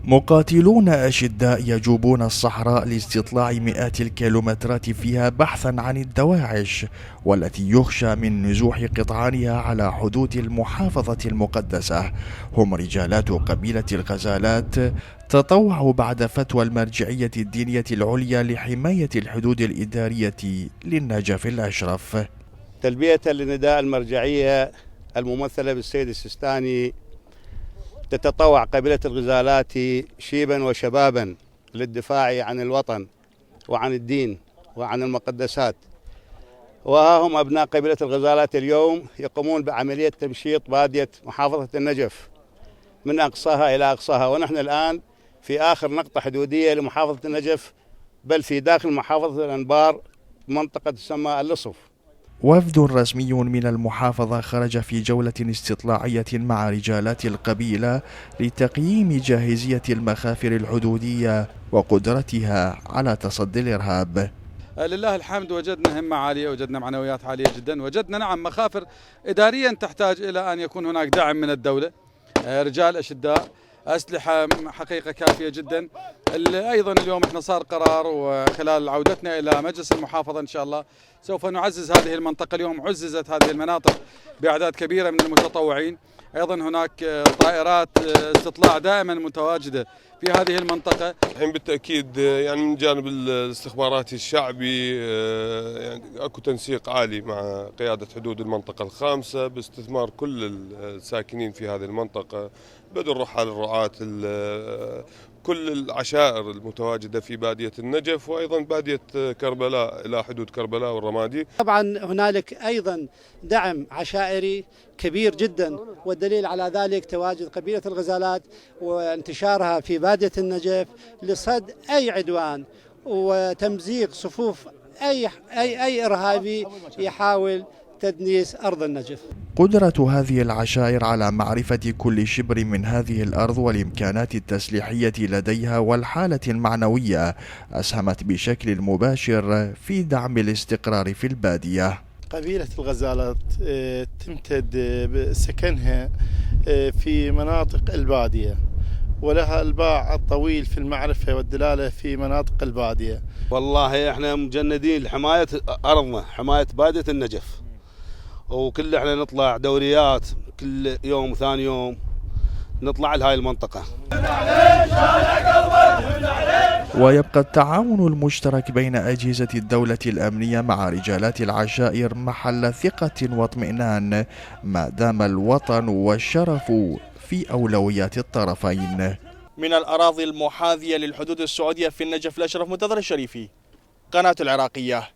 مقاتلون أشداء يجوبون الصحراء لاستطلاع مئات الكيلومترات فيها بحثا عن الدواعش، والتي يخشى من نزوح قطعانها على حدود المحافظة المقدسة. هم رجالات قبيلة الغزالات تطوعوا بعد فتوى المرجعية الدينية العليا لحماية الحدود الإدارية للنجف الأشرف. تلبية لنداء المرجعية الممثلة بالسيد السيستاني، تتطوع قبيلة الغزالات شيبا وشبابا للدفاع عن الوطن وعن الدين وعن المقدسات. وها هم أبناء قبيلة الغزالات اليوم يقومون بعملية تمشيط بادية محافظة النجف من أقصاها إلى أقصاها، ونحن الآن في آخر نقطة حدودية لمحافظة النجف، بل في داخل محافظة الأنبار منطقة تسمى اللصف. وفد رسمي من المحافظة خرج في جولة استطلاعية مع رجالات القبيلة لتقييم جاهزية المخافر الحدودية وقدرتها على تصدي الإرهاب. لله الحمد، وجدنا همة عالية، وجدنا معنويات عالية جدا، وجدنا نعم مخافر إداريا تحتاج إلى أن يكون هناك دعم من الدولة، رجال أشداء، أسلحة حقيقة كافية جدا. أيضا اليوم احنا صار قرار، وخلال عودتنا إلى مجلس المحافظة إن شاء الله سوف نعزز هذه المنطقة. اليوم عززت هذه المناطق بأعداد كبيرة من المتطوعين. أيضا هناك طائرات استطلاع دائما متواجدة في هذه المنطقة. الحين بالتأكيد يعني من جانب الاستخباراتي الشعبي يعني اكو تنسيق عالي مع قيادة حدود المنطقة الخامسة باستثمار كل الساكنين في هذه المنطقة، بدء الرحال، الرعاة، كل العشائر المتواجدة في بادية النجف وأيضا بادية كربلاء إلى حدود كربلاء والرمادي. طبعا هنالك أيضا دعم عشائري كبير جدا، والدليل على ذلك تواجد قبيلة الغزالات وانتشارها في بادية النجف لصد أي عدوان وتمزيق صفوف أي إرهابي يحاول تدنيس أرض النجف. قدرة هذه العشائر على معرفة كل شبر من هذه الأرض والإمكانات التسليحية لديها والحالة المعنوية أسهمت بشكل مباشر في دعم الاستقرار في البادية. قبيلة الغزالات تمتد سكنها في مناطق البادية، ولها الباع الطويل في المعرفة والدلالة في مناطق البادية. والله احنا مجندين لحماية أرضنا، حماية بادية النجف، وكل احنا نطلع دوريات كل يوم ثاني يوم نطلع لهاي المنطقة. ويبقى التعاون المشترك بين أجهزة الدولة الأمنية مع رجالات العشائر محل ثقة واطمئنان ما دام الوطن والشرف في أولويات الطرفين. من الأراضي المحاذية للحدود السعودية في النجف الأشرف، منتظر الشريفي، قناة العراقية.